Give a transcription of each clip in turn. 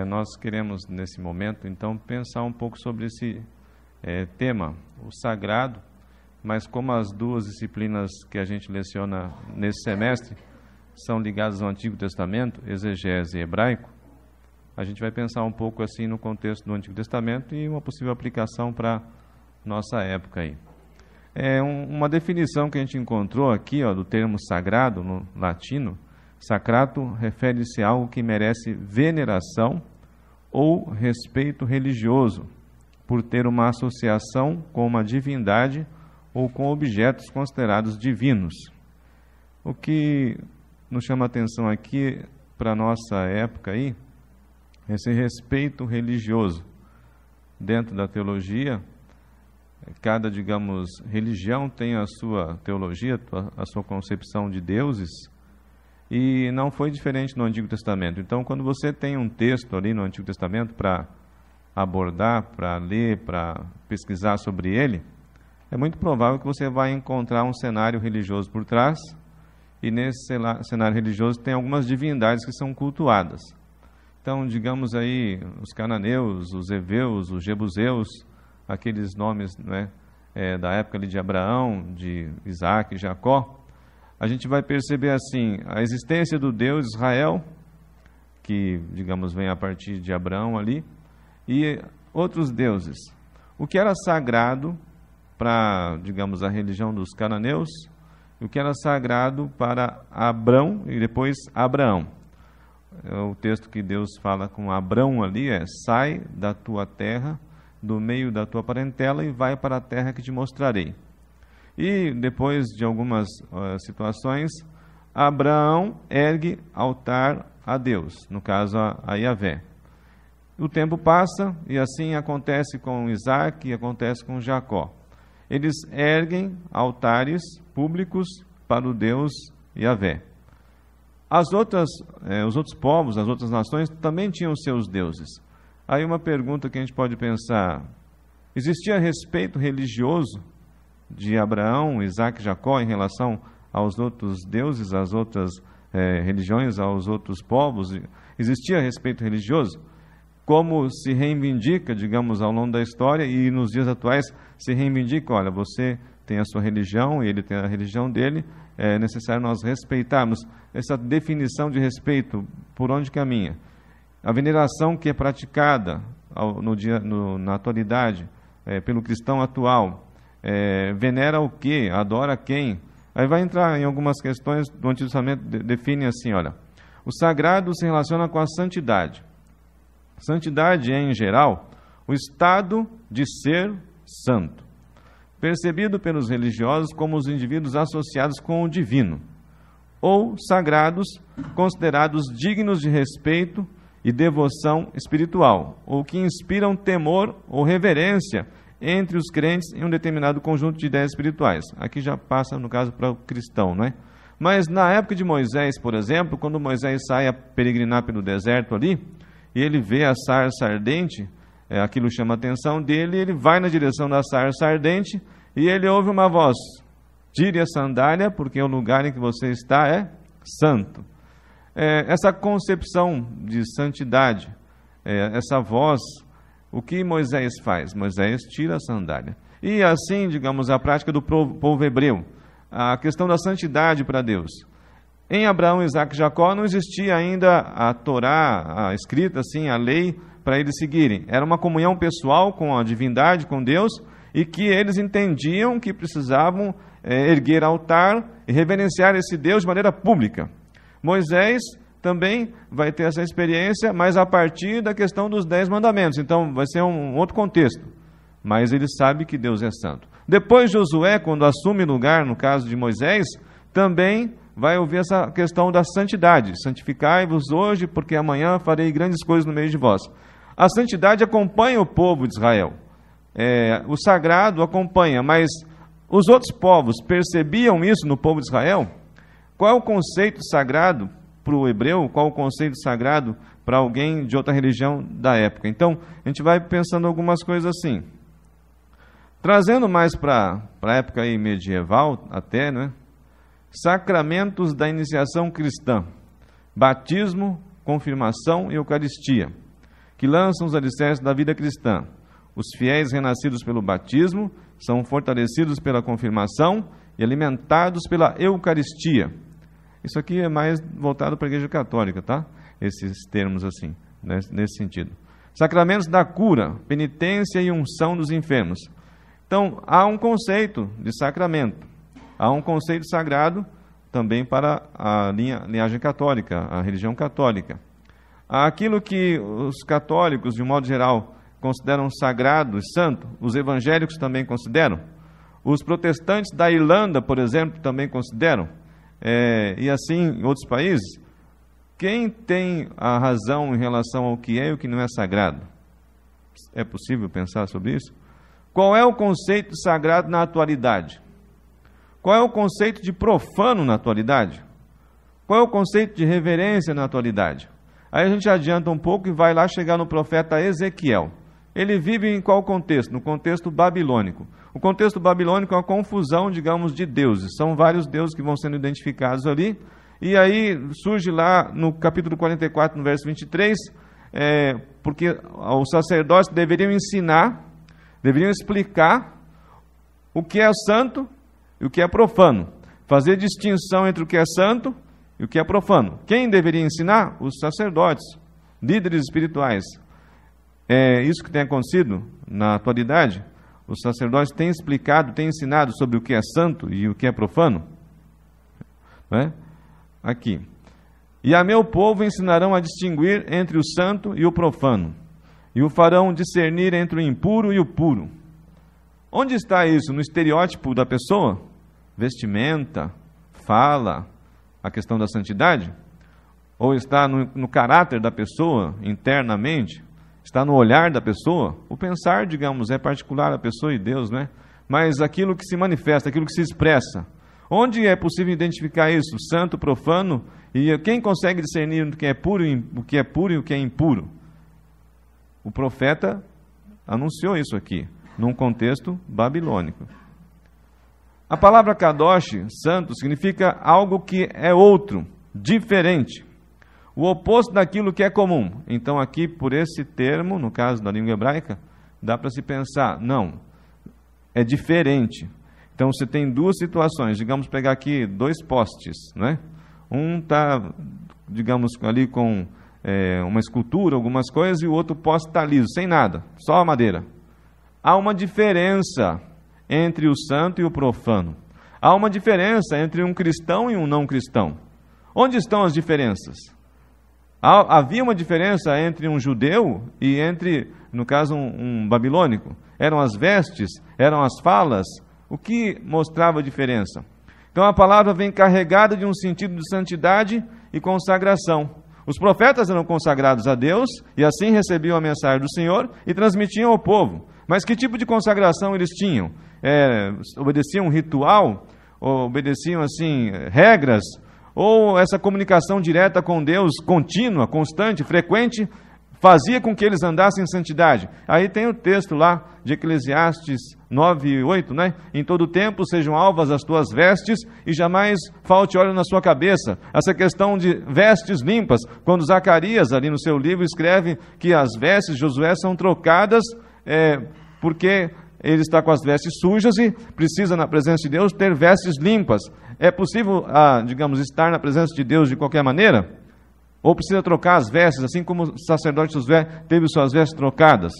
Nós queremos, nesse momento, então, pensar um pouco sobre esse tema, o sagrado, mas como as duas disciplinas que a gente leciona nesse semestre são ligadas ao Antigo Testamento, exegese e hebraico, a gente vai pensar um pouco assim no contexto do Antigo Testamento e uma possível aplicação para nossa época aí. Uma definição que a gente encontrou aqui, do termo sagrado no latino, sacrato, refere-se a algo que merece veneração ou respeito religioso, por ter uma associação com uma divindade ou com objetos considerados divinos. O que nos chama a atenção aqui, para a nossa época aí, é esse respeito religioso. Dentro da teologia, cada, digamos, religião tem a sua teologia, a sua concepção de deuses, e não foi diferente no Antigo Testamento. Então, quando você tem um texto ali no Antigo Testamento para abordar, para ler, para pesquisar sobre ele, é muito provável que você vai encontrar um cenário religioso por trás, e nesse cenário religioso tem algumas divindades que são cultuadas. Então, digamos aí, os cananeus, os heveus, os jebuseus, aqueles nomes, né, da época ali de Abraão, de Isaac, Jacó, a gente vai perceber assim, a existência do Deus Israel, que, digamos, vem a partir de Abraão ali, e outros deuses. O que era sagrado para, digamos, a religião dos cananeus, e o que era sagrado para Abrão e depois Abraão. O texto que Deus fala com Abrão ali sai da tua terra, do meio da tua parentela, e vai para a terra que te mostrarei. E depois de algumas situações, Abraão ergue altar a Deus, no caso a Yahvé. O tempo passa e assim acontece com Isaac e acontece com Jacó. Eles erguem altares públicos para o Deus Yahvé. Os outros povos, as outras nações também tinham seus deuses. Aí uma pergunta que a gente pode pensar: existia respeito religioso de Abraão, Isaac e Jacó em relação aos outros deuses, às outras religiões, aos outros povos? Existia respeito religioso? Como se reivindica, digamos, ao longo da história e nos dias atuais, se reivindica, olha, você tem a sua religião e ele tem a religião dele, é necessário nós respeitarmos. Essa definição de respeito, por onde caminha? A veneração que é praticada na atualidade pelo cristão atual, venera o quê? Adora quem? Aí vai entrar em algumas questões do Antigo Testamento, define assim, olha, o sagrado se relaciona com a santidade. Santidade é, em geral, o estado de ser santo, percebido pelos religiosos como os indivíduos associados com o divino, ou sagrados, considerados dignos de respeito e devoção espiritual, ou que inspiram temor ou reverência entre os crentes em um determinado conjunto de ideias espirituais. Aqui já passa, no caso, para o cristão, não é? Mas na época de Moisés, por exemplo, quando Moisés sai a peregrinar pelo deserto ali, e ele vê a sarça ardente, aquilo chama a atenção dele, ele vai na direção da sarça ardente e ele ouve uma voz: tire a sandália, porque o lugar em que você está é santo. Essa concepção de santidade, essa voz, o que Moisés faz? Moisés tira a sandália. E assim, digamos, a prática do povo hebreu, a questão da santidade para Deus. Em Abraão, Isaac e Jacó não existia ainda a Torá, a escrita, assim, a lei, para eles seguirem. Era uma comunhão pessoal com a divindade, com Deus, e que eles entendiam que precisavam erguer altar e reverenciar esse Deus de maneira pública. Moisés também vai ter essa experiência, mas a partir da questão dos 10 mandamentos. Então, vai ser um outro contexto. Mas ele sabe que Deus é santo. Depois, Josué, quando assume lugar, no caso de Moisés, também vai ouvir essa questão da santidade. Santificai-vos hoje, porque amanhã farei grandes coisas no meio de vós. A santidade acompanha o povo de Israel. O sagrado acompanha, mas os outros povos percebiam isso no povo de Israel? Qual é o conceito sagrado para o hebreu? Qual é o conceito sagrado para alguém de outra religião da época? Então, a gente vai pensando algumas coisas assim. Trazendo mais para a época aí medieval até, né? Sacramentos da iniciação cristã, batismo, confirmação e eucaristia, que lançam os alicerces da vida cristã. Os fiéis renascidos pelo batismo são fortalecidos pela confirmação e alimentados pela eucaristia. Isso aqui é mais voltado para a Igreja Católica, tá? Esses termos assim, nesse sentido. Sacramentos da cura, penitência e unção dos enfermos. Então, há um conceito de sacramento, há um conceito sagrado também para a linhagem católica, a religião católica. Há aquilo que os católicos, de um modo geral, consideram sagrado e santo, os evangélicos também consideram. Os protestantes da Irlanda, por exemplo, também consideram. E assim, em outros países, quem tem a razão em relação ao que é e o que não é sagrado? É possível pensar sobre isso? Qual é o conceito de sagrado na atualidade? Qual é o conceito de profano na atualidade? Qual é o conceito de reverência na atualidade? Aí a gente adianta um pouco e vai lá chegar no profeta Ezequiel. Ele vive em qual contexto? No contexto babilônico. O contexto babilônico é uma confusão, digamos, de deuses. São vários deuses que vão sendo identificados ali. E aí surge lá no capítulo 44, no verso 23, porque os sacerdotes deveriam ensinar, deveriam explicar o que é santo e o que é profano. Fazer distinção entre o que é santo e o que é profano. Quem deveria ensinar? Os sacerdotes, líderes espirituais. É isso que tem acontecido na atualidade? Os sacerdotes têm explicado, têm ensinado sobre o que é santo e o que é profano? Não é? Aqui. E a meu povo ensinarão a distinguir entre o santo e o profano, e o farão discernir entre o impuro e o puro. Onde está isso? No estereótipo da pessoa? Vestimenta, fala, a questão da santidade? Ou está no caráter da pessoa, internamente? Está no olhar da pessoa? O pensar, digamos, é particular a pessoa e Deus, né? Mas aquilo que se manifesta, aquilo que se expressa. Onde é possível identificar isso? Santo, profano? E quem consegue discernir o que é puro e o que é impuro? O profeta anunciou isso aqui, num contexto babilônico. A palavra kadosh, santo, significa algo que é outro, diferente. O oposto daquilo que é comum. Então aqui, por esse termo, no caso da língua hebraica, dá para se pensar, não, é diferente. Então você tem duas situações, digamos, pegar aqui dois postes, né? Um está, digamos, ali com uma escultura, algumas coisas, e o outro poste está liso, sem nada, só a madeira. Há uma diferença entre o santo e o profano. Há uma diferença entre um cristão e um não cristão. Onde estão as diferenças? Havia uma diferença entre um judeu e entre, no caso, um babilônico. Eram as vestes, eram as falas. O que mostrava a diferença? Então a palavra vem carregada de um sentido de santidade e consagração. Os profetas eram consagrados a Deus e assim recebiam a mensagem do Senhor e transmitiam ao povo. Mas que tipo de consagração eles tinham? Obedeciam um ritual? Obedeciam assim regras? Ou essa comunicação direta com Deus, contínua, constante, frequente, fazia com que eles andassem em santidade? Aí tem o texto lá de Eclesiastes 9:8, né? Em todo tempo sejam alvas as tuas vestes e jamais falte óleo na sua cabeça. Essa questão de vestes limpas, quando Zacarias, ali no seu livro, escreve que as vestes de Josué são trocadas porque ele está com as vestes sujas e precisa, na presença de Deus, ter vestes limpas. É possível, digamos, estar na presença de Deus de qualquer maneira? Ou precisa trocar as vestes, assim como o sacerdote Josué teve suas vestes trocadas?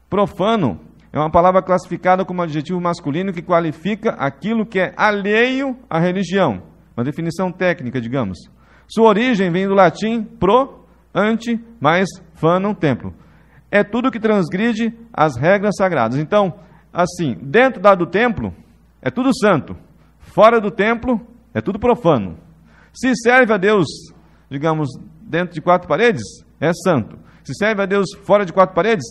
Profano é uma palavra classificada como adjetivo masculino que qualifica aquilo que é alheio à religião. Uma definição técnica, digamos. Sua origem vem do latim pro, ante, mais fanum, templo. É tudo que transgride as regras sagradas. Então, assim, dentro do templo é tudo santo. Fora do templo é tudo profano. Se serve a Deus, digamos, dentro de quatro paredes, é santo. Se serve a Deus fora de quatro paredes,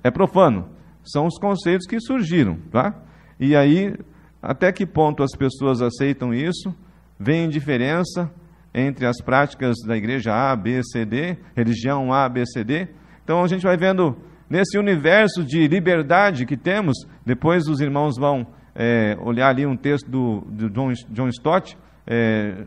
é profano. São os conceitos que surgiram, tá? E aí, até que ponto as pessoas aceitam isso? Vem diferença entre as práticas da igreja A, B, C, D, religião A, B, C, D. Então a gente vai vendo nesse universo de liberdade que temos, depois os irmãos vão olhar ali um texto do John Stott,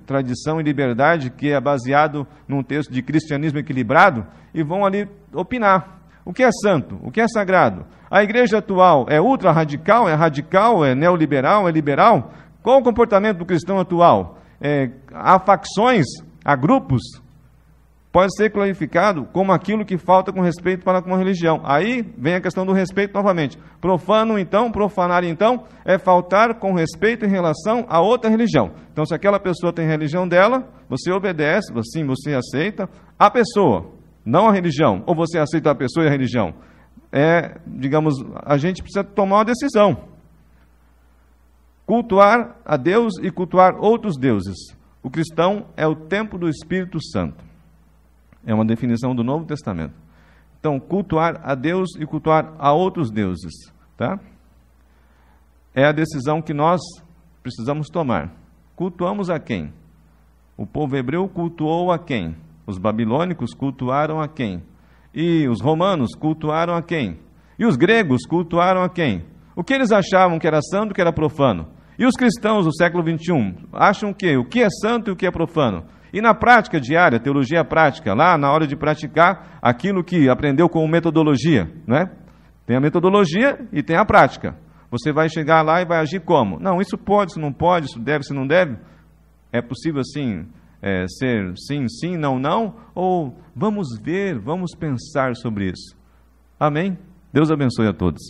Tradição e Liberdade, que é baseado num texto de cristianismo equilibrado, e vão ali opinar. O que é santo? O que é sagrado? A igreja atual é ultra-radical? É radical? É neoliberal? É liberal? Qual o comportamento do cristão atual? Há facções? Há grupos? Pode ser clarificado como aquilo que falta com respeito para com a religião. Aí vem a questão do respeito novamente. Profanar então, é faltar com respeito em relação a outra religião. Então, se aquela pessoa tem a religião dela, você obedece, assim você aceita a pessoa, não a religião. Ou você aceita a pessoa e a religião. Digamos, a gente precisa tomar uma decisão. Cultuar a Deus e cultuar outros deuses. O cristão é o templo do Espírito Santo. É uma definição do Novo Testamento. Então, cultuar a Deus e cultuar a outros deuses, tá? É a decisão que nós precisamos tomar. Cultuamos a quem? O povo hebreu cultuou a quem? Os babilônicos cultuaram a quem? E os romanos cultuaram a quem? E os gregos cultuaram a quem? O que eles achavam que era santo e que era profano? E os cristãos do século XXI acham o quê? O que é santo e o que é profano? E na prática diária, teologia prática, lá na hora de praticar aquilo que aprendeu como metodologia, né? Tem a metodologia e tem a prática. Você vai chegar lá e vai agir como? Não, isso pode, isso não pode, isso deve, isso não deve. É possível assim ser sim, sim, não, não? Ou vamos ver, vamos pensar sobre isso. Amém? Deus abençoe a todos.